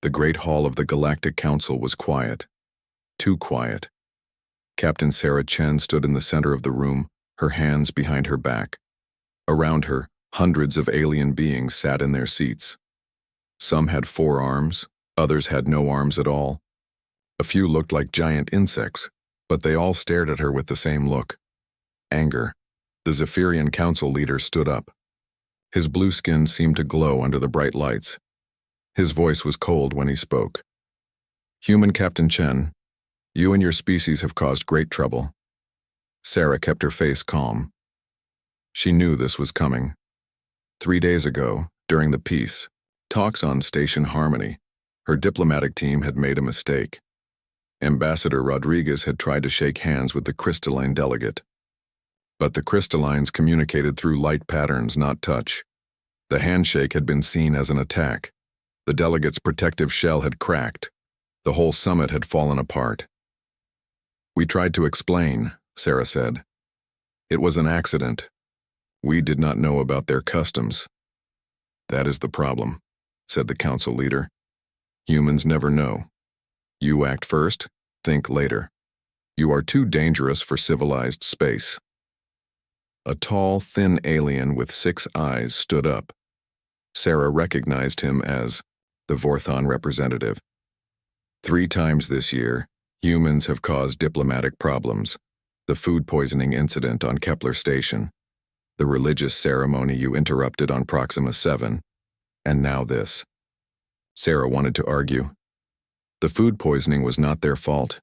The great hall of the Galactic Council was quiet. Too quiet. Captain Sarah Chen stood in the center of the room, her hands behind her back. Around her, hundreds of alien beings sat in their seats. Some had 4 arms, others had no arms at all. A few looked like giant insects, but they all stared at her with the same look. Anger. The Zephyrian Council leader stood up. His blue skin seemed to glow under the bright lights. His voice was cold when he spoke. "Human Captain Chen, you and your species have caused great trouble." Sarah kept her face calm. She knew this was coming. 3 days ago, during the peace talks on Station Harmony, her diplomatic team had made a mistake. Ambassador Rodriguez had tried to shake hands with the crystalline delegate. But the crystallines communicated through light patterns, not touch. The handshake had been seen as an attack. The delegate's protective shell had cracked. The whole summit had fallen apart. "We tried to explain," Sarah said. "It was an accident. We did not know about their customs." "That is the problem," said the council leader. "Humans never know. You act first, think later. You are too dangerous for civilized space." A tall, thin alien with 6 eyes stood up. Sarah recognized him as the Vorthon representative. 3 times this year, humans have caused diplomatic problems. The food poisoning incident on Kepler Station, the religious ceremony you interrupted on Proxima 7, and now this. Sarah wanted to argue. The food poisoning was not their fault.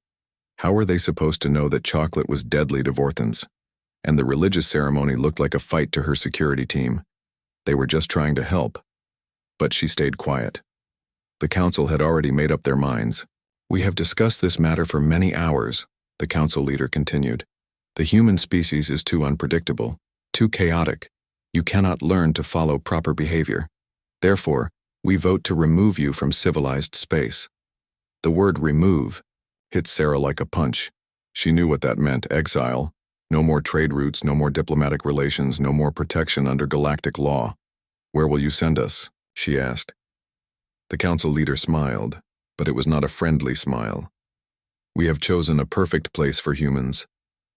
How were they supposed to know that chocolate was deadly to Vorthons? And the religious ceremony looked like a fight to her security team. They were just trying to help. But she stayed quiet. The council had already made up their minds. "We have discussed this matter for many hours," the council leader continued. "The human species is too unpredictable, too chaotic. You cannot learn to follow proper behavior. Therefore, we vote to remove you from civilized space." The word "remove" hit Sarah like a punch. She knew what that meant: exile. No more trade routes, no more diplomatic relations, no more protection under galactic law. "Where will you send us?" she asked. The council leader smiled, but it was not a friendly smile. "We have chosen a perfect place for humans,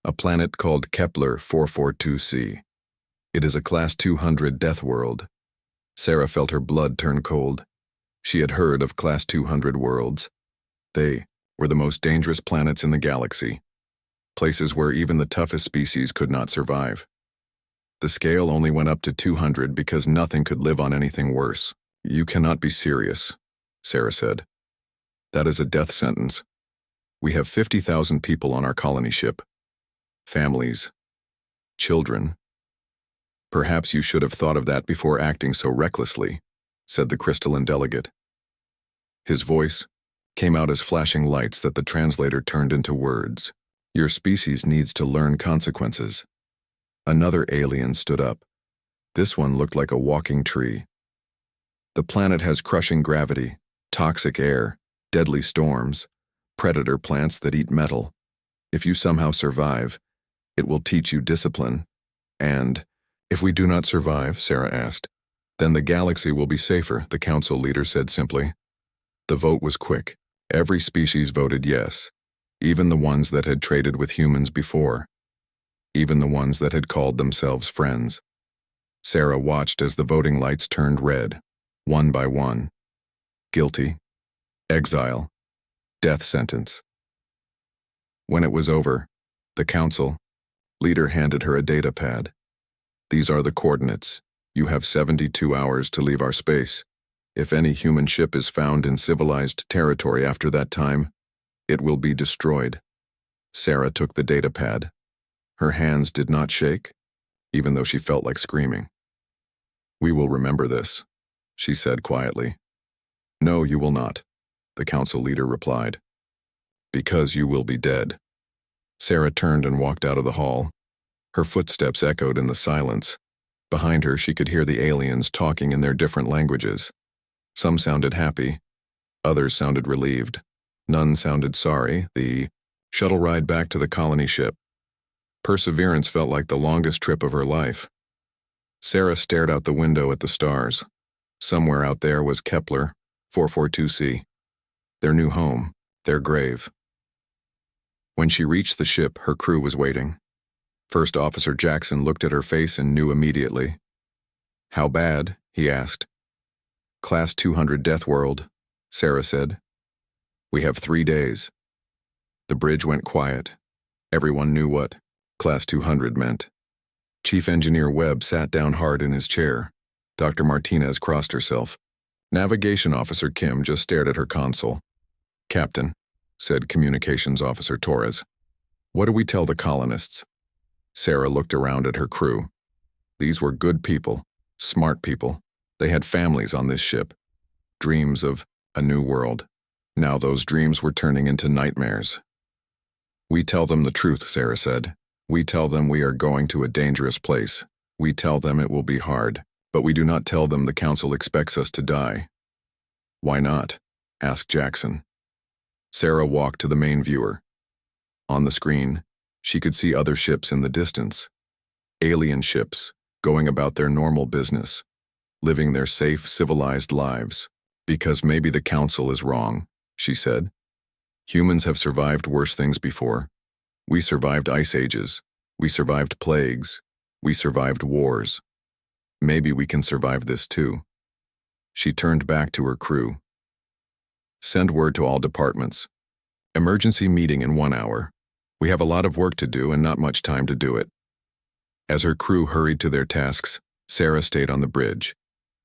a planet called Kepler 442c. It is a Class 200 death world." Sarah felt her blood turn cold. She had heard of Class 200 worlds. They were the most dangerous planets in the galaxy. Places where even the toughest species could not survive. The scale only went up to 200 because nothing could live on anything worse. "You cannot be serious," Sarah said. "That is a death sentence. We have 50,000 people on our colony ship. Families. Children. Perhaps you should have thought of that before acting so recklessly," said the crystalline delegate. His voice came out as flashing lights that the translator turned into words. "Your species needs to learn consequences." Another alien stood up. This one looked like a walking tree. "The planet has crushing gravity, toxic air, deadly storms, predator plants that eat metal. If you somehow survive, it will teach you discipline. And if we do not survive," Sarah asked, "then the galaxy will be safer," the council leader said simply. The vote was quick. Every species voted yes. Even the ones that had traded with humans before. Even the ones that had called themselves friends. Sarah watched as the voting lights turned red, one by one. Guilty. Exile. Death sentence. When it was over, the council leader handed her a data pad. "These are the coordinates. You have 72 hours to leave our space. If any human ship is found in civilized territory after that time, it will be destroyed." Sarah took the data pad. Her hands did not shake, even though she felt like screaming. "We will remember this," she said quietly. "No, you will not," the council leader replied. "Because you will be dead." Sarah turned and walked out of the hall. Her footsteps echoed in the silence. Behind her, she could hear the aliens talking in their different languages. Some sounded happy. Others sounded relieved. None sounded sorry. The shuttle ride back to the colony ship. Perseverance felt like the longest trip of her life. Sarah stared out the window at the stars. Somewhere out there was Kepler 442c. their new home, their grave. When she reached the ship, her crew was waiting. First Officer Jackson looked at her face and knew immediately. "How bad?" he asked. "Class 200 Deathworld," Sarah said. "We have 3 days." The bridge went quiet. Everyone knew what Class 200 meant. Chief Engineer Webb sat down hard in his chair. Dr. Martinez crossed herself. Navigation Officer Kim just stared at her console. "Captain," said Communications Officer Torres, "what do we tell the colonists?" Sarah looked around at her crew. These were good people, smart people. They had families on this ship. Dreams of a new world. Now those dreams were turning into nightmares. "We tell them the truth," Sarah said. "We tell them we are going to a dangerous place. We tell them it will be hard, but we do not tell them the Council expects us to die." "Why not?" asked Jackson. Sarah walked to the main viewer. On the screen, she could see other ships in the distance. Alien ships, going about their normal business, living their safe, civilized lives. "Because maybe the Council is wrong," she said. "Humans have survived worse things before. We survived ice ages. We survived plagues. We survived wars. Maybe we can survive this too." She turned back to her crew. "Send word to all departments. Emergency meeting in 1 hour. We have a lot of work to do and not much time to do it." As her crew hurried to their tasks, Sarah stayed on the bridge.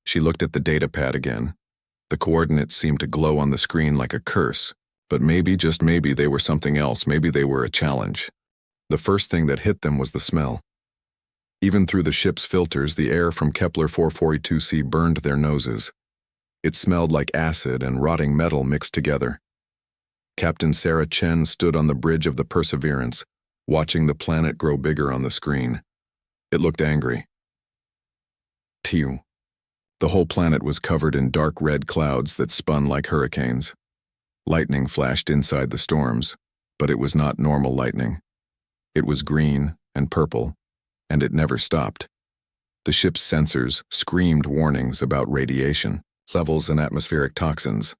She looked at the data pad again. The coordinates seemed to glow on the screen like a curse, but maybe, just maybe, they were something else. Maybe they were a challenge. The first thing that hit them was the smell. Even through the ship's filters, the air from Kepler 442c burned their noses. It smelled like acid and rotting metal mixed together. Captain Sarah Chen stood on the bridge of the Perseverance, watching the planet grow bigger on the screen. It looked angry. Tew. The whole planet was covered in dark red clouds that spun like hurricanes. Lightning flashed inside the storms, but it was not normal lightning. It was green and purple, and it never stopped. The ship's sensors screamed warnings about radiation, levels, and atmospheric toxins.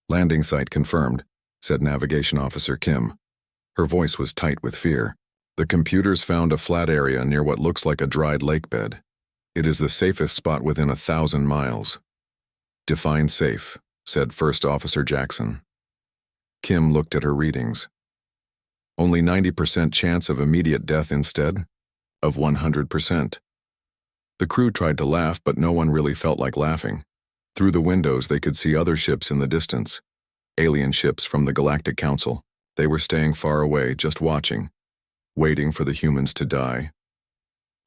"Landing site confirmed," said Navigation Officer Kim. Her voice was tight with fear. "The computers found a flat area near what looks like a dried lake bed. It is the safest spot within 1,000 miles. "Define safe," said First Officer Jackson. Kim looked at her readings. "Only 90% chance of immediate death instead of 100%. The crew tried to laugh, but no one really felt like laughing. Through the windows, they could see other ships in the distance. Alien ships from the Galactic Council. They were staying far away, just watching, waiting for the humans to die.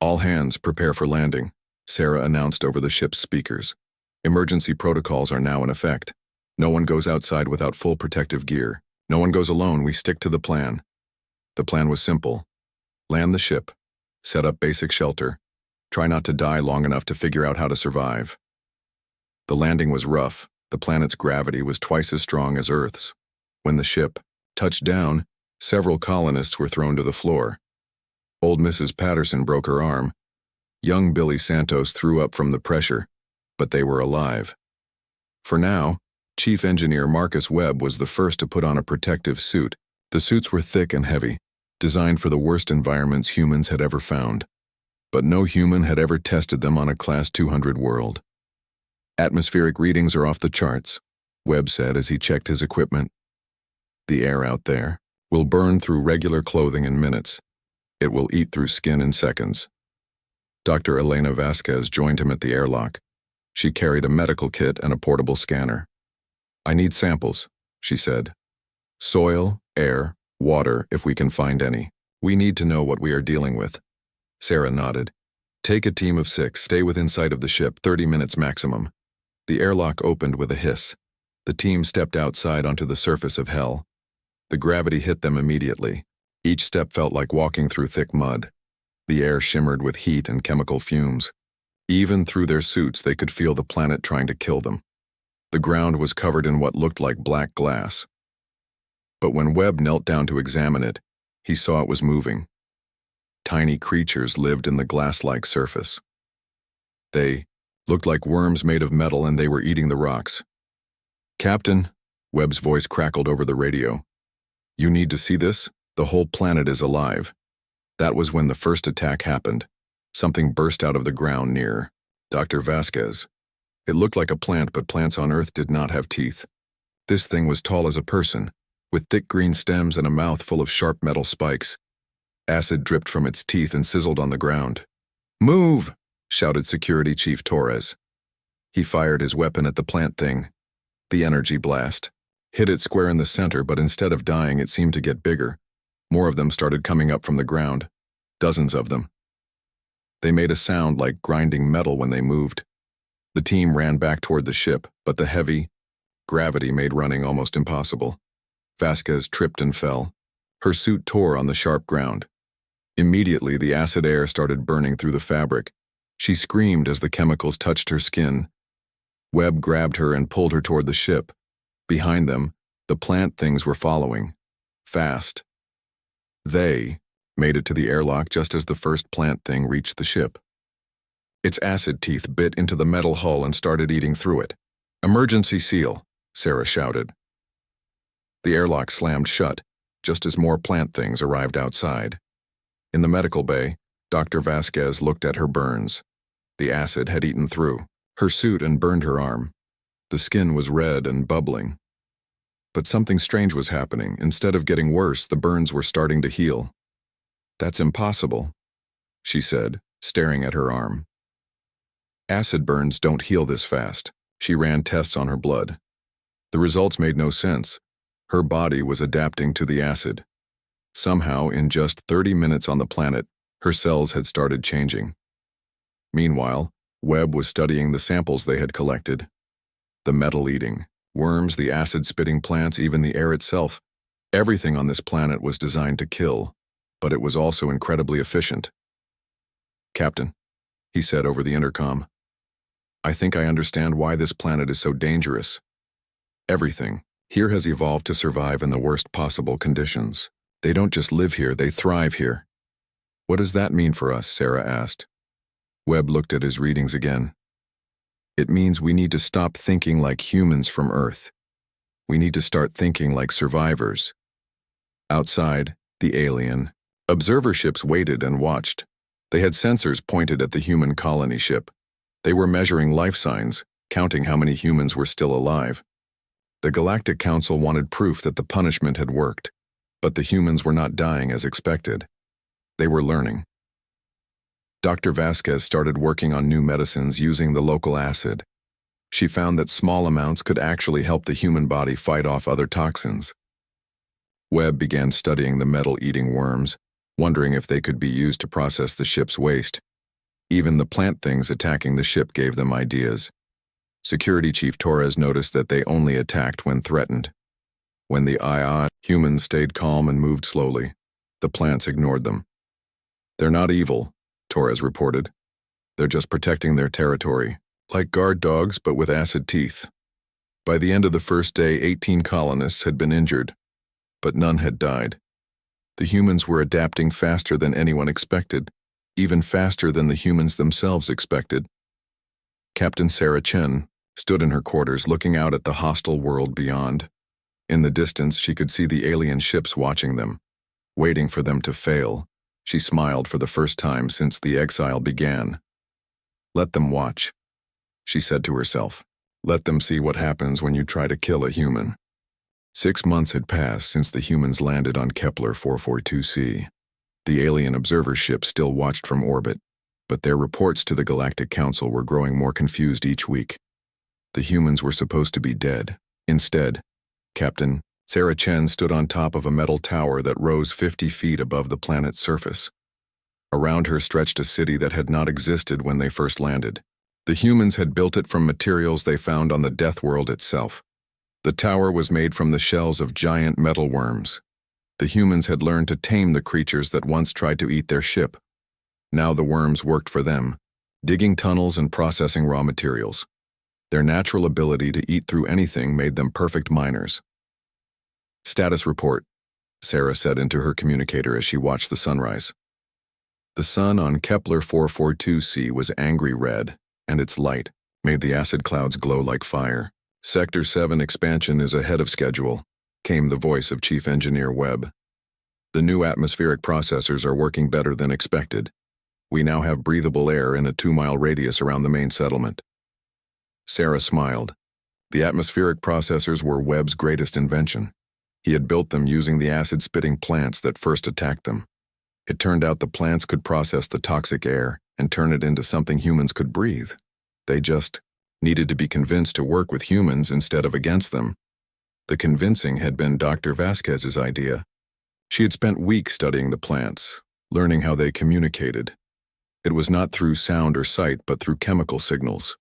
"All hands prepare for landing," Sarah announced over the ship's speakers. "Emergency protocols are now in effect. No one goes outside without full protective gear. No one goes alone. We stick to the plan." The plan was simple. Land the ship, set up basic shelter, try not to die long enough to figure out how to survive. The landing was rough. The planet's gravity was twice as strong as Earth's. When the ship touched down, several colonists were thrown to the floor. Old Mrs. Patterson broke her arm. Young Billy Santos threw up from the pressure, but they were alive. For now, Chief Engineer Marcus Webb was the first to put on a protective suit. The suits were thick and heavy, designed for the worst environments humans had ever found. But no human had ever tested them on a Class 200 world. "Atmospheric readings are off the charts," Webb said as he checked his equipment. "The air out there will burn through regular clothing in minutes. It will eat through skin in seconds." Dr. Elena Vasquez joined him at the airlock. She carried a medical kit and a portable scanner. "I need samples," she said. "Soil, air, water, if we can find any. We need to know what we are dealing with." Sarah nodded. "Take a team of 6, stay within sight of the ship, 30 minutes maximum." The airlock opened with a hiss. The team stepped outside onto the surface of hell. The gravity hit them immediately. Each step felt like walking through thick mud. The air shimmered with heat and chemical fumes. Even through their suits, they could feel the planet trying to kill them. The ground was covered in what looked like black glass. But when Webb knelt down to examine it, he saw it was moving. Tiny creatures lived in the glass-like surface. They looked like worms made of metal, and they were eating the rocks. "Captain," Webb's voice crackled over the radio. "You need to see this? The whole planet is alive." That was when the first attack happened. Something burst out of the ground near Dr. Vasquez. It looked like a plant, but plants on Earth did not have teeth. This thing was tall as a person, with thick green stems and a mouth full of sharp metal spikes. Acid dripped from its teeth and sizzled on the ground. "Move!" shouted Security Chief Torres. He fired his weapon at the plant thing. The energy blast hit it square in the center, but instead of dying, it seemed to get bigger. More of them started coming up from the ground. Dozens of them. They made a sound like grinding metal when they moved. The team ran back toward the ship, but the heavy gravity made running almost impossible. Vasquez tripped and fell. Her suit tore on the sharp ground. Immediately, the acid air started burning through the fabric. She screamed as the chemicals touched her skin. Webb grabbed her and pulled her toward the ship. Behind them, the plant things were following. Fast. They made it to the airlock just as the first plant thing reached the ship. Its acid teeth bit into the metal hull and started eating through it. "Emergency seal," Sarah shouted. The airlock slammed shut, just as more plant things arrived outside. In the medical bay, Dr. Vasquez looked at her burns. The acid had eaten through her suit and burned her arm. The skin was red and bubbling. But something strange was happening. Instead of getting worse, the burns were starting to heal. "That's impossible," she said, staring at her arm. "Acid burns don't heal this fast." She ran tests on her blood. The results made no sense. Her body was adapting to the acid. Somehow, in just 30 minutes on the planet, her cells had started changing. Meanwhile, Webb was studying the samples they had collected. The metal-eating worms, the acid-spitting plants, even the air itself. Everything on this planet was designed to kill, but it was also incredibly efficient. "Captain," he said over the intercom, "I think I understand why this planet is so dangerous. Everything here has evolved to survive in the worst possible conditions. They don't just live here, they thrive here." "What does that mean for us?" Sarah asked. Webb looked at his readings again. "It means we need to stop thinking like humans from Earth. We need to start thinking like survivors." Outside, the alien observer ships waited and watched. They had sensors pointed at the human colony ship. They were measuring life signs, counting how many humans were still alive. The Galactic Council wanted proof that the punishment had worked, but the humans were not dying as expected. They were learning. Dr. Vasquez started working on new medicines using the local acid. She found that small amounts could actually help the human body fight off other toxins. Webb began studying the metal-eating worms, wondering if they could be used to process the ship's waste. Even the plant things attacking the ship gave them ideas. Security Chief Torres noticed that they only attacked when threatened. When the humans stayed calm and moved slowly, the plants ignored them. "They're not evil," Torres reported. "They're just protecting their territory, like guard dogs but with acid teeth." By the end of the first day, 18 colonists had been injured, but none had died. The humans were adapting faster than anyone expected, even faster than the humans themselves expected. Captain Sarah Chen stood in her quarters looking out at the hostile world beyond. In the distance, she could see the alien ships watching them, waiting for them to fail. She smiled for the first time since the exile began. "Let them watch," she said to herself. "Let them see what happens when you try to kill a human." 6 months had passed since the humans landed on Kepler 442c. The alien observer ship still watched from orbit, but their reports to the Galactic Council were growing more confused each week. The humans were supposed to be dead. Instead, Captain Sarah Chen stood on top of a metal tower that rose 50 feet above the planet's surface. Around her stretched a city that had not existed when they first landed. The humans had built it from materials they found on the Deathworld itself. The tower was made from the shells of giant metal worms. The humans had learned to tame the creatures that once tried to eat their ship. Now the worms worked for them, digging tunnels and processing raw materials. Their natural ability to eat through anything made them perfect miners. "Status report," Sarah said into her communicator as she watched the sunrise. The sun on Kepler 442c was angry red, and its light made the acid clouds glow like fire. Sector 7 expansion is ahead of schedule, came the voice of Chief Engineer Webb. The new atmospheric processors are working better than expected. We now have breathable air in a 2-mile radius around the main settlement. Sarah smiled. The atmospheric processors were Webb's greatest invention. He had built them using the acid-spitting plants that first attacked them. It turned out the plants could process the toxic air and turn it into something humans could breathe. They just needed to be convinced to work with humans instead of against them. The convincing had been Dr. Vasquez's idea. She had spent weeks studying the plants, learning how they communicated. It was not through sound or sight, but through chemical signals.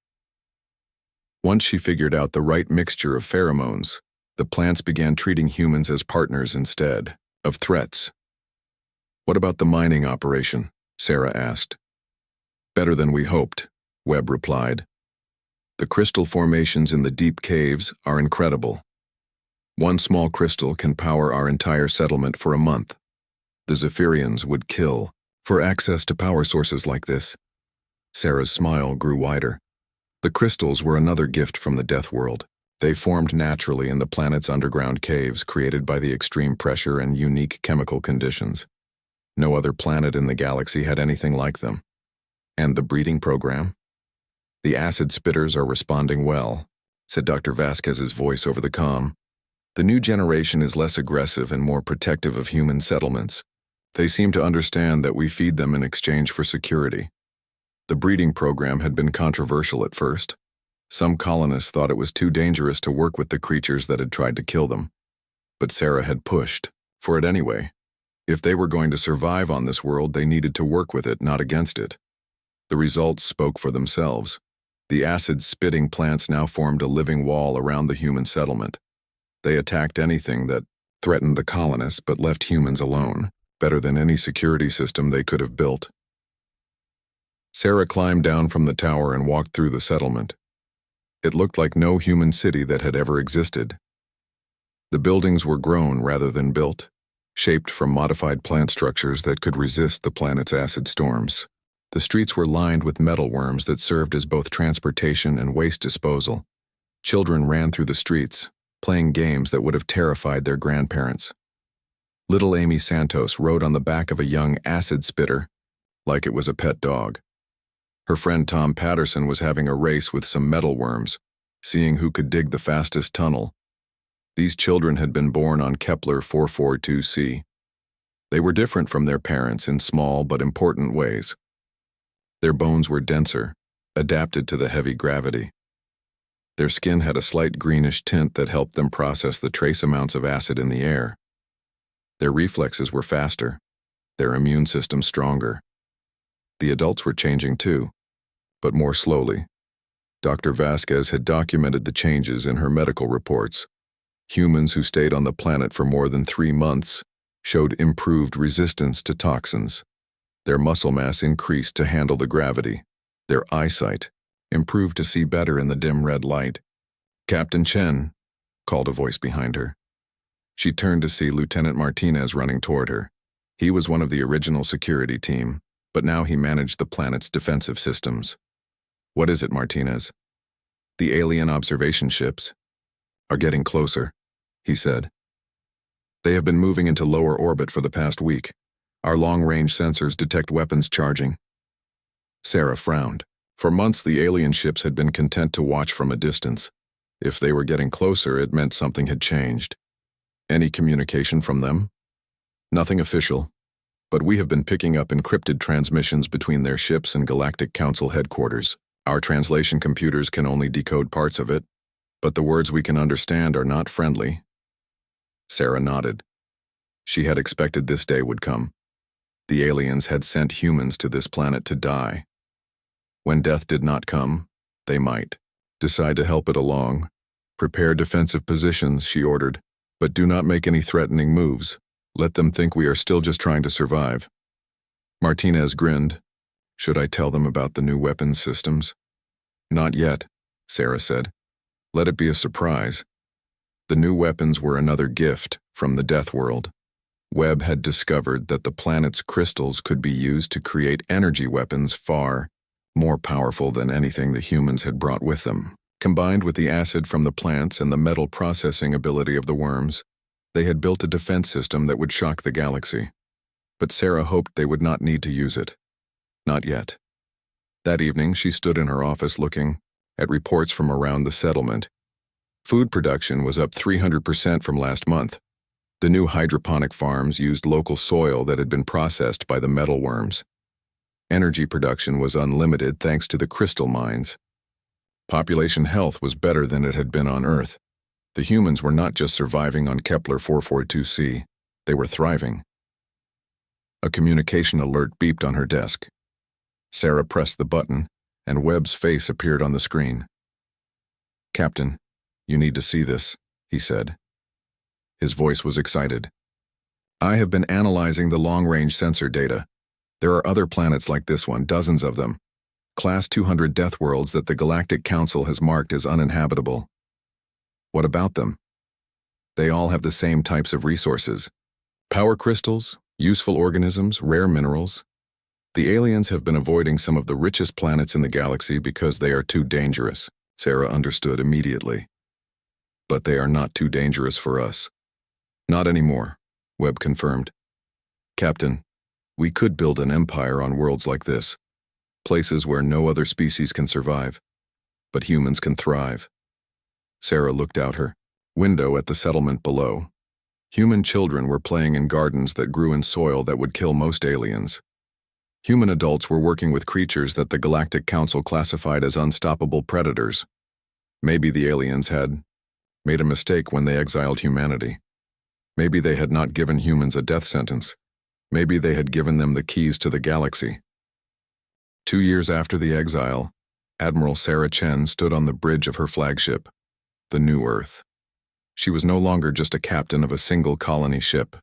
Once she figured out the right mixture of pheromones, the plants began treating humans as partners instead of threats. "What about the mining operation?" Sarah asked. "Better than we hoped," Webb replied. "The crystal formations in the deep caves are incredible. One small crystal can power our entire settlement for a month. The Zephyrians would kill for access to power sources like this." Sarah's smile grew wider. The crystals were another gift from the Deathworld. They formed naturally in the planet's underground caves created by the extreme pressure and unique chemical conditions. No other planet in the galaxy had anything like them. And the breeding program? "The acid spitters are responding well," said Dr. Vasquez's voice over the comm. "The new generation is less aggressive and more protective of human settlements. They seem to understand that we feed them in exchange for security." The breeding program had been controversial at first. Some colonists thought it was too dangerous to work with the creatures that had tried to kill them. But Sarah had pushed for it anyway. If they were going to survive on this world, they needed to work with it, not against it. The results spoke for themselves. The acid-spitting plants now formed a living wall around the human settlement. They attacked anything that threatened the colonists but left humans alone, better than any security system they could have built. Sarah climbed down from the tower and walked through the settlement. It looked like no human city that had ever existed. The buildings were grown rather than built, shaped from modified plant structures that could resist the planet's acid storms. The streets were lined with metalworms that served as both transportation and waste disposal. Children ran through the streets, playing games that would have terrified their grandparents. Little Amy Santos rode on the back of a young acid spitter like it was a pet dog. Her friend Tom Patterson was having a race with some metalworms, seeing who could dig the fastest tunnel. These children had been born on Kepler 442c. They were different from their parents in small but important ways. Their bones were denser, adapted to the heavy gravity. Their skin had a slight greenish tint that helped them process the trace amounts of acid in the air. Their reflexes were faster, their immune system stronger. The adults were changing too, but more slowly. Dr. Vasquez had documented the changes in her medical reports. Humans who stayed on the planet for more than 3 months showed improved resistance to toxins. Their muscle mass increased to handle the gravity. Their eyesight improved to see better in the dim red light. "Captain Chen," called a voice behind her. She turned to see Lieutenant Martinez running toward her. He was one of the original security team, but now he managed the planet's defensive systems. "What is it, Martinez?" "The alien observation ships are getting closer," he said. "They have been moving into lower orbit for the past week. Our long-range sensors detect weapons charging." Sarah frowned. For months, the alien ships had been content to watch from a distance. If they were getting closer, it meant something had changed. "Any communication from them?" "Nothing official, but we have been picking up encrypted transmissions between their ships and Galactic Council headquarters. Our translation computers can only decode parts of it, but the words we can understand are not friendly." Sarah nodded. She had expected this day would come. The aliens had sent humans to this planet to die. When death did not come, they might decide to help it along. "Prepare defensive positions," she ordered, "but do not make any threatening moves. Let them think we are still just trying to survive." Martinez grinned. "Should I tell them about the new weapons systems?" "Not yet," Sarah said. "Let it be a surprise." The new weapons were another gift from the Deathworld. Webb had discovered that the planet's crystals could be used to create energy weapons far more powerful than anything the humans had brought with them. Combined with the acid from the plants and the metal processing ability of the worms, they had built a defense system that would shock the galaxy. But Sarah hoped they would not need to use it. Not yet. That evening, she stood in her office looking at reports from around the settlement. Food production was up 300% from last month. The new hydroponic farms used local soil that had been processed by the metal worms. Energy production was unlimited thanks to the crystal mines. Population health was better than it had been on Earth. The humans were not just surviving on Kepler 442c, they were thriving. A communication alert beeped on her desk. Sarah pressed the button, and Webb's face appeared on the screen. "Captain, you need to see this," he said. His voice was excited. "I have been analyzing the long-range sensor data. There are other planets like this one, dozens of them. Class 200 Deathworlds that the Galactic Council has marked as uninhabitable. What about them? They all have the same types of resources. Power crystals, useful organisms, rare minerals. The aliens have been avoiding some of the richest planets in the galaxy because they are too dangerous." Sarah understood immediately. "But they are not too dangerous for us." "Not anymore," Webb confirmed. "Captain, we could build an empire on worlds like this, places where no other species can survive, but humans can thrive." Sarah looked out her window at the settlement below. Human children were playing in gardens that grew in soil that would kill most aliens. Human adults were working with creatures that the Galactic Council classified as unstoppable predators. Maybe the aliens had made a mistake when they exiled humanity. Maybe they had not given humans a death sentence. Maybe they had given them the keys to the galaxy. 2 years after the exile, Admiral Sarah Chen stood on the bridge of her flagship, the New Earth. She was no longer just a captain of a single colony ship.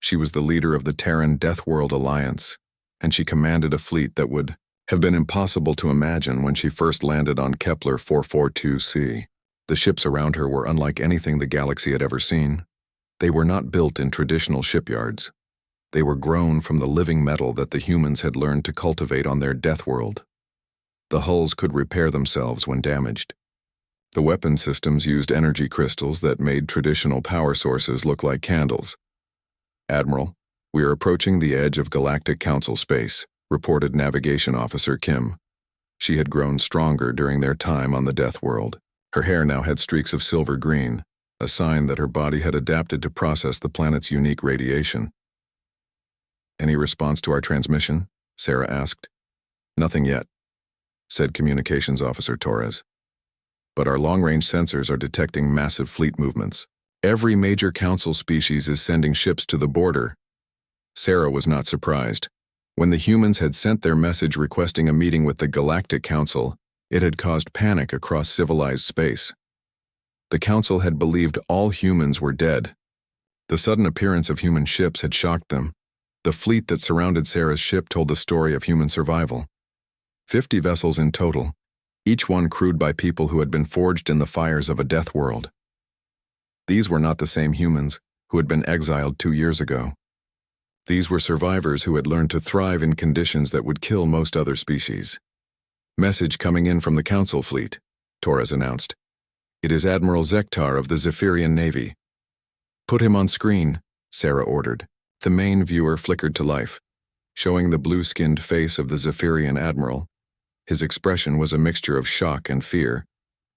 She was the leader of the Terran Deathworld Alliance, and she commanded a fleet that would have been impossible to imagine when she first landed on Kepler 442c. The ships around her were unlike anything the galaxy had ever seen. They were not built in traditional shipyards. They were grown from the living metal that the humans had learned to cultivate on their Deathworld. The hulls could repair themselves when damaged. The weapon systems used energy crystals that made traditional power sources look like candles. "Admiral, we are approaching the edge of Galactic Council space," reported Navigation Officer Kim. She had grown stronger during their time on the Deathworld. Her hair now had streaks of silver green, a sign that her body had adapted to process the planet's unique radiation. "Any response to our transmission?" Sarah asked. "Nothing yet," said Communications Officer Torres. "But our long-range sensors are detecting massive fleet movements. Every major council species is sending ships to the border." Sarah was not surprised. When the humans had sent their message requesting a meeting with the Galactic Council, it had caused panic across civilized space. The Council had believed all humans were dead. The sudden appearance of human ships had shocked them. The fleet that surrounded Sarah's ship told the story of human survival. 50 vessels in total, each one crewed by people who had been forged in the fires of a death world. These were not the same humans who had been exiled 2 years ago. These were survivors who had learned to thrive in conditions that would kill most other species. "Message coming in from the Council fleet," Torres announced. "It is Admiral Zektar of the Zephyrian Navy." "Put him on screen," Sarah ordered. The main viewer flickered to life, showing the blue-skinned face of the Zephyrian Admiral. His expression was a mixture of shock and fear.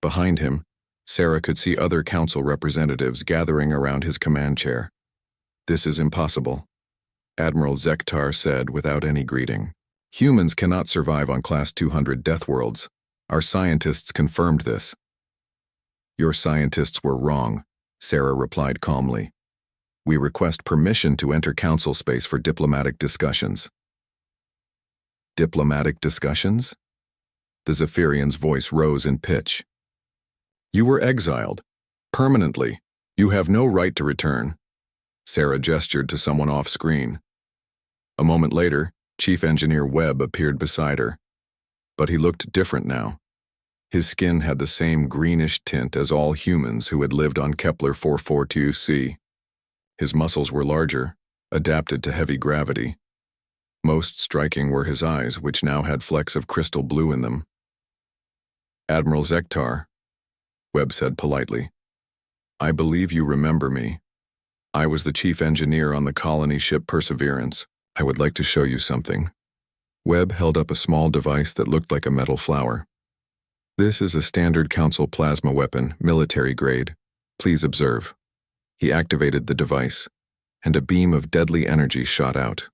Behind him, Sarah could see other council representatives gathering around his command chair. "This is impossible," Admiral Zektar said without any greeting. "Humans cannot survive on Class 200 Deathworlds. Our scientists confirmed this." "Your scientists were wrong," Sarah replied calmly. "We request permission to enter council space for diplomatic discussions." "Diplomatic discussions?" The Zephyrian's voice rose in pitch. "You were exiled. Permanently. You have no right to return." Sarah gestured to someone off-screen. A moment later, Chief Engineer Webb appeared beside her. But he looked different now. His skin had the same greenish tint as all humans who had lived on Kepler 442c. His muscles were larger, adapted to heavy gravity. Most striking were his eyes, which now had flecks of crystal blue in them. "Admiral Zektar," Webb said politely. I believe you remember me. I was the chief engineer on the colony ship Perseverance. I would like to show you something. Webb held up a small device that looked like a metal flower. This is a standard Council plasma weapon, military grade. Please observe. He activated the device, and a beam of deadly energy shot out.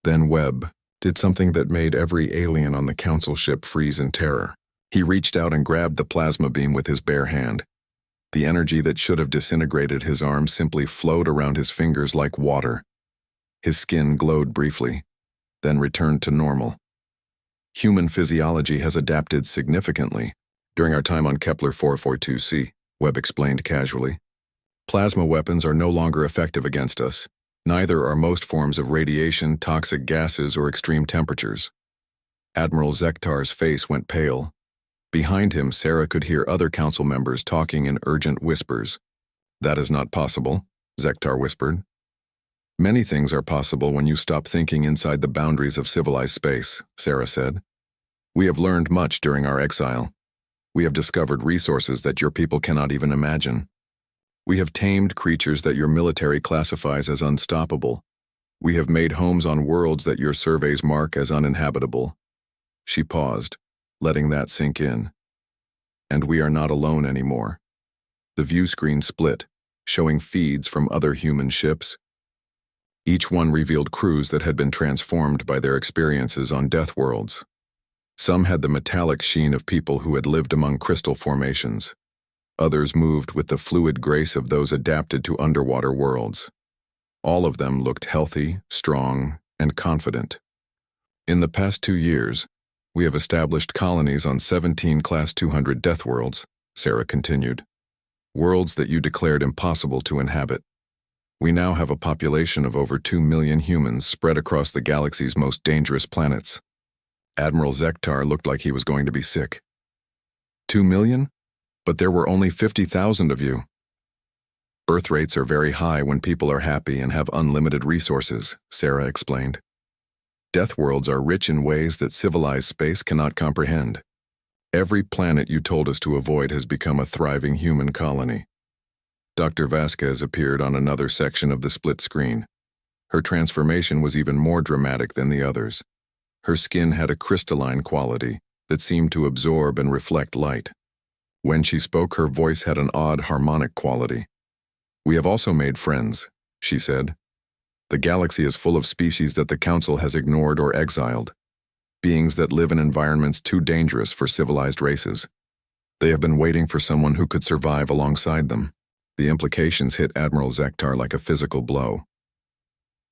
Then Webb did something that made every alien on the Council ship freeze in terror. He reached out and grabbed the plasma beam with his bare hand. The energy that should have disintegrated his arm simply flowed around his fingers like water. His skin glowed briefly, then returned to normal. Human physiology has adapted significantly during our time on Kepler 442c, Webb explained casually. Plasma weapons are no longer effective against us. Neither are most forms of radiation, toxic gases, or extreme temperatures. Admiral Zektar's face went pale. Behind him, Sarah could hear other council members talking in urgent whispers. That is not possible, Zektar whispered. Many things are possible when you stop thinking inside the boundaries of civilized space, Sarah said. We have learned much during our exile. We have discovered resources that your people cannot even imagine. We have tamed creatures that your military classifies as unstoppable. We have made homes on worlds that your surveys mark as uninhabitable. She paused, letting that sink in. And we are not alone anymore. The view screen split, showing feeds from other human ships. Each one revealed crews that had been transformed by their experiences on Deathworlds. Some had the metallic sheen of people who had lived among crystal formations. Others moved with the fluid grace of those adapted to underwater worlds. All of them looked healthy, strong, and confident. In the past 2 years, we have established colonies on 17 Class 200 Deathworlds, Sarah continued. Worlds that you declared impossible to inhabit. We now have a population of over 2 million humans spread across the galaxy's most dangerous planets. Admiral Zektar looked like he was going to be sick. 2 million? But there were only 50,000 of you. Birth rates are very high when people are happy and have unlimited resources, Sarah explained. Deathworlds are rich in ways that civilized space cannot comprehend. Every planet you told us to avoid has become a thriving human colony. Dr. Vasquez appeared on another section of the split screen. Her transformation was even more dramatic than the others. Her skin had a crystalline quality that seemed to absorb and reflect light. When she spoke, her voice had an odd harmonic quality. We have also made friends, she said. The galaxy is full of species that the Council has ignored or exiled. Beings that live in environments too dangerous for civilized races. They have been waiting for someone who could survive alongside them. The implications hit Admiral Zektar like a physical blow.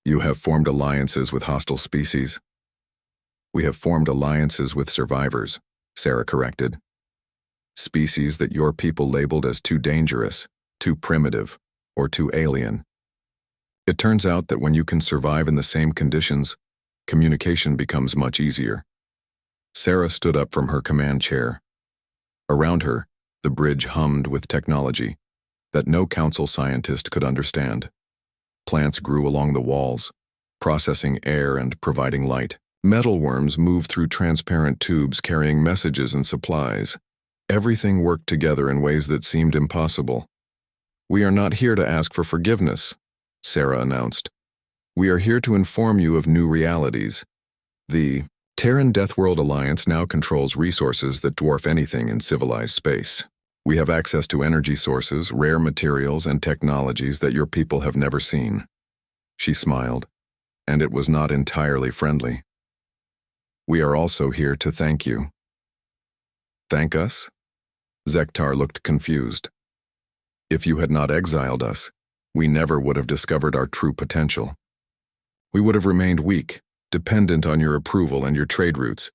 You have formed alliances with hostile species. We have formed alliances with survivors, Sarah corrected. Species that your people labeled as too dangerous, too primitive, or too alien. It turns out that when you can survive in the same conditions, communication becomes much easier. Sarah stood up from her command chair. Around her, the bridge hummed with technology that no Council scientist could understand. Plants grew along the walls, processing air and providing light. Metalworms moved through transparent tubes carrying messages and supplies. Everything worked together in ways that seemed impossible. We are not here to ask for forgiveness, Sarah announced. We are here to inform you of new realities. The Terran Deathworld Alliance now controls resources that dwarf anything in civilized space. We have access to energy sources, rare materials, and technologies that your people have never seen. She smiled, and it was not entirely friendly. We are also here to thank you. Thank us? Zektar looked confused. If you had not exiled us, we never would have discovered our true potential. We would have remained weak, dependent on your approval and your trade routes.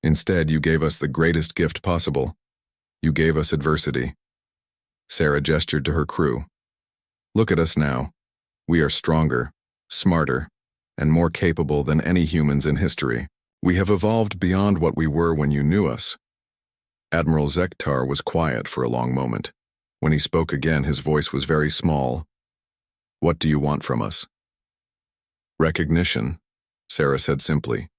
Instead, you gave us the greatest gift possible. You gave us adversity. Sarah gestured to her crew. Look at us now. We are stronger, smarter, and more capable than any humans in history. We have evolved beyond what we were when you knew us. Admiral Zektar was quiet for a long moment. When he spoke again, his voice was very small. What do you want from us? Recognition, Sarah said simply.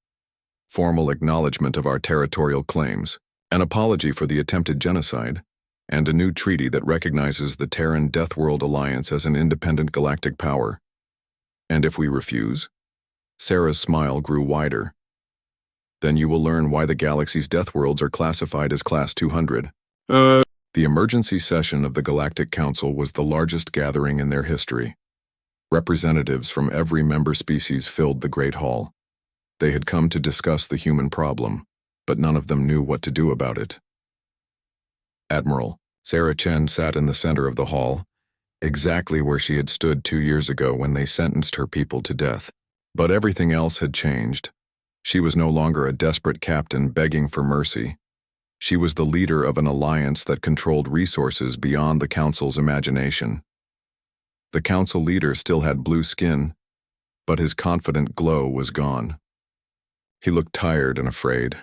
Formal acknowledgement of our territorial claims. An apology for the attempted genocide. and a new treaty that recognizes the Terran Deathworld Alliance as an independent galactic power. And if we refuse? Sarah's smile grew wider. Then you will learn why the galaxy's Deathworlds are classified as Class 200. The emergency session of the Galactic Council was the largest gathering in their history. Representatives from every member species filled the Great Hall. They had come to discuss the human problem, but none of them knew what to do about it. Admiral, Sarah Chen sat in the center of the hall, exactly where she had stood 2 years ago when they sentenced her people to death. But everything else had changed. She was no longer a desperate captain begging for mercy. She was the leader of an alliance that controlled resources beyond the Council's imagination. The Council leader still had blue skin, but his confident glow was gone. He looked tired and afraid.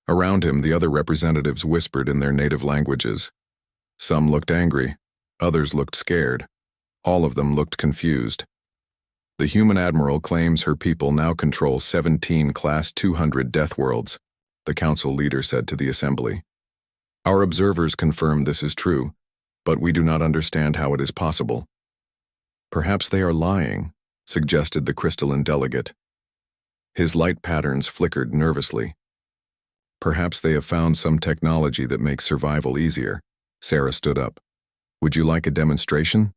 Around him, the other representatives whispered in their native languages. Some looked angry, others looked scared. All of them looked confused. The human admiral claims her people now control 17 Class 200 Deathworlds, the Council leader said to the assembly. Our observers confirm this is true, but we do not understand how it is possible. Perhaps they are lying, suggested the crystalline delegate. His light patterns flickered nervously. Perhaps they have found some technology that makes survival easier. Sarah stood up. Would you like a demonstration?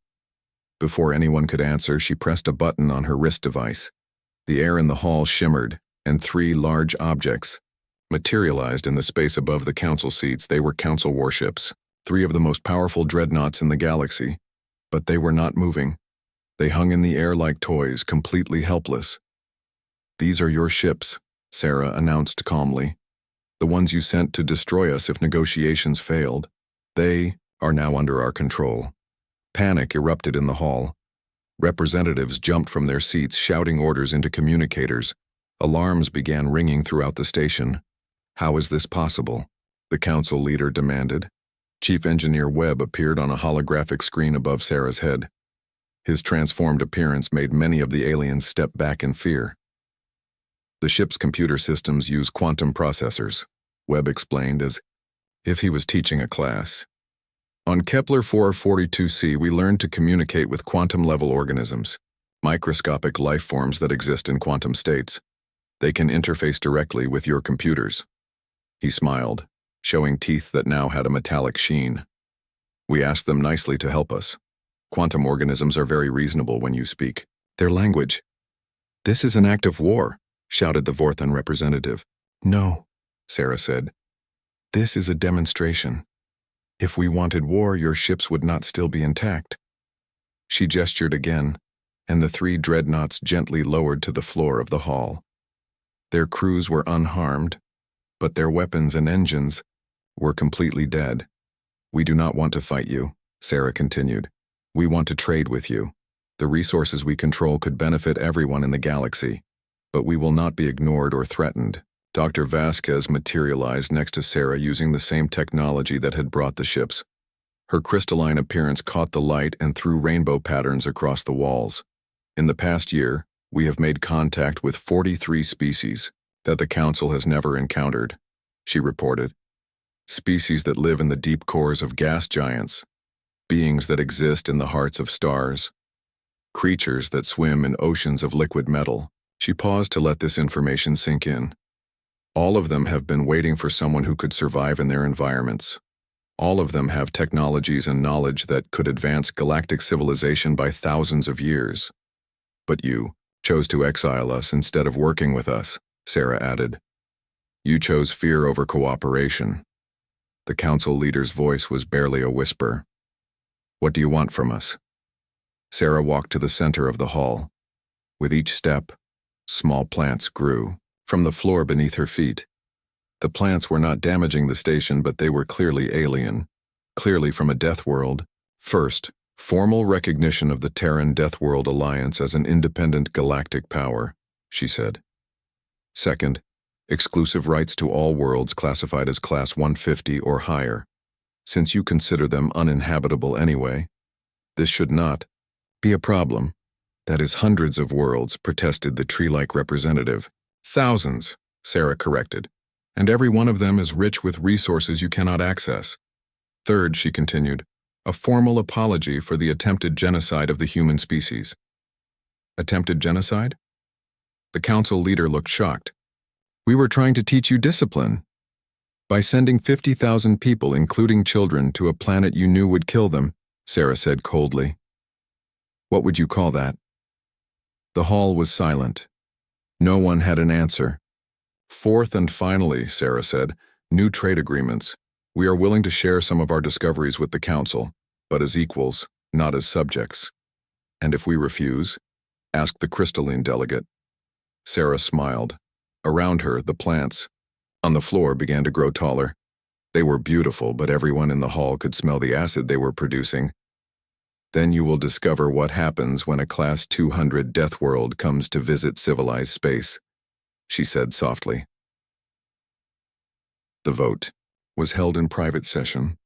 Before anyone could answer, she pressed a button on her wrist device. The air in the hall shimmered, and 3 large objects materialized in the space above the Council seats. They were Council warships, 3 of the most powerful dreadnoughts in the galaxy. But they were not moving. They hung in the air like toys, completely helpless. These are your ships, Sarah announced calmly. The ones you sent to destroy us if negotiations failed. They are now under our control. Panic erupted in the hall. Representatives jumped from their seats, shouting orders into communicators. Alarms began ringing throughout the station. How is this possible? The Council leader demanded. Chief Engineer Webb appeared on a holographic screen above Sarah's head. His transformed appearance made many of the aliens step back in fear. The ship's computer systems use quantum processors, Webb explained as if he was teaching a class. On Kepler 442c, we learned to communicate with quantum-level organisms, microscopic life forms that exist in quantum states. They can interface directly with your computers. He smiled, showing teeth that now had a metallic sheen. We asked them nicely to help us. Quantum organisms are very reasonable when you speak their language. This is an act of war, shouted the Vorthan representative. No, Sarah said. This is a demonstration. If we wanted war, your ships would not still be intact. She gestured again, and the 3 dreadnoughts gently lowered to the floor of the hall. Their crews were unharmed, but their weapons and engines were completely dead. We do not want to fight you, Sarah continued. We want to trade with you. The resources we control could benefit everyone in the galaxy, but we will not be ignored or threatened. Dr. Vasquez materialized next to Sarah using the same technology that had brought the ships. Her crystalline appearance caught the light and threw rainbow patterns across the walls. In the past year, we have made contact with 43 species that the Council has never encountered, she reported. Species that live in the deep cores of gas giants, beings that exist in the hearts of stars, creatures that swim in oceans of liquid metal. She paused to let this information sink in. All of them have been waiting for someone who could survive in their environments. All of them have technologies and knowledge that could advance galactic civilization by thousands of years. But you chose to exile us instead of working with us, Sarah added. You chose fear over cooperation. The Council leader's voice was barely a whisper. What do you want from us? Sarah walked to the center of the hall. With each step, small plants grew from the floor beneath her feet. The plants were not damaging the station, but they were clearly alien, clearly from a Deathworld. First, formal recognition of the Terran Deathworld Alliance as an independent galactic power, she said. Second, exclusive rights to all worlds classified as Class 150 or higher. Since you consider them uninhabitable anyway, this should not be a problem. That is hundreds of worlds, protested the tree-like representative. Thousands, Sarah corrected, and every one of them is rich with resources you cannot access. Third, she continued, a formal apology for the attempted genocide of the human species. Attempted genocide? The council leader looked shocked. We were trying to teach you discipline. By sending 50,000 people, including children, to a planet you knew would kill them, Sarah said coldly. What would you call that? The hall was silent. No one had an answer. Fourth and finally, Sarah said, new trade agreements. We are willing to share some of our discoveries with the council, but as equals, not as subjects. And if we refuse? Asked the crystalline delegate. Sarah smiled. Around her, the plants on the floor began to grow taller. They were beautiful, but everyone in the hall could smell the acid they were producing. Then you will discover what happens when a Class 200 Deathworld comes to visit civilized space, she said softly. The vote was held in private session.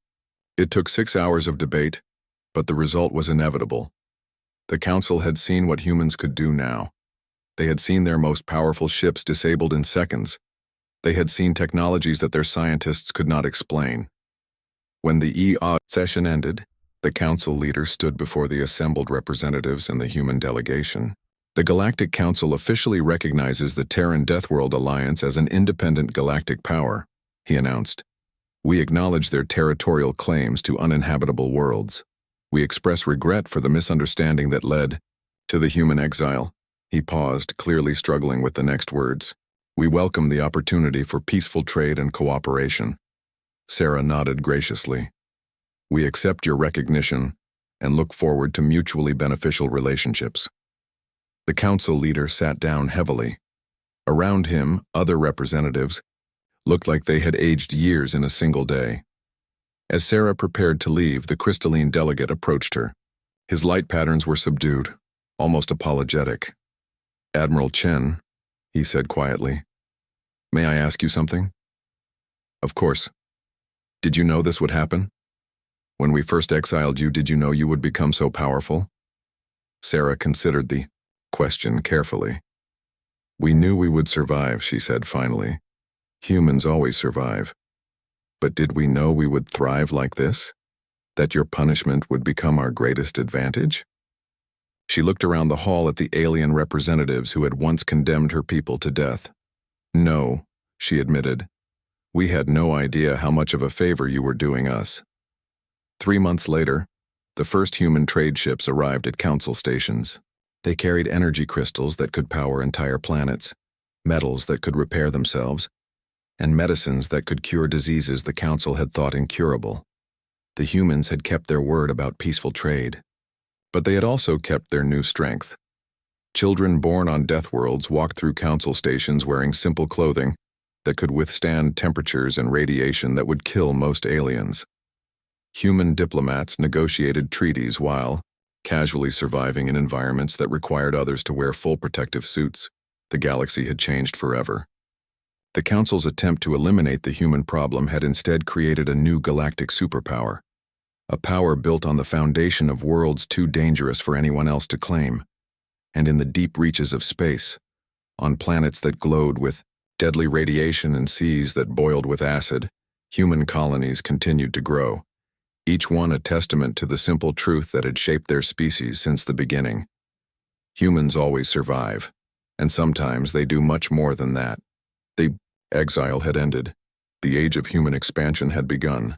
It took 6 hours of debate, but the result was inevitable. The council had seen what humans could do now. They had seen their most powerful ships disabled in seconds. They had seen technologies that their scientists could not explain. When the session ended, the council leader stood before the assembled representatives and the human delegation. The Galactic Council officially recognizes the Terran Deathworld Alliance as an independent galactic power, he announced. We acknowledge their territorial claims to uninhabitable worlds. We express regret for the misunderstanding that led to the human exile. He paused, clearly struggling with the next words. We welcome the opportunity for peaceful trade and cooperation. Sarah nodded graciously. We accept your recognition and look forward to mutually beneficial relationships. The council leader sat down heavily. Around him, other representatives looked like they had aged years in a single day. As Sarah prepared to leave, the crystalline delegate approached her. His light patterns were subdued, almost apologetic. Admiral Chen, he said quietly, may I ask you something? Of course. Did you know this would happen? When we first exiled you, did you know you would become so powerful? Sarah considered the question carefully. We knew we would survive, she said finally. Humans always survive. But did we know we would thrive like this? That your punishment would become our greatest advantage? She looked around the hall at the alien representatives who had once condemned her people to death. No, she admitted. We had no idea how much of a favor you were doing us. 3 months later, the first human trade ships arrived at council stations. They carried energy crystals that could power entire planets, metals that could repair themselves, and medicines that could cure diseases the council had thought incurable. The humans had kept their word about peaceful trade, but they had also kept their new strength. Children born on Deathworlds walked through council stations wearing simple clothing that could withstand temperatures and radiation that would kill most aliens. Human diplomats negotiated treaties while casually surviving in environments that required others to wear full protective suits. The galaxy had changed forever. The Council's attempt to eliminate the human problem had instead created a new galactic superpower, a power built on the foundation of worlds too dangerous for anyone else to claim, and in the deep reaches of space, on planets that glowed with deadly radiation and seas that boiled with acid, human colonies continued to grow, each one a testament to the simple truth that had shaped their species since the beginning. Humans always survive, and sometimes they do much more than that. The exile had ended. The age of human expansion had begun.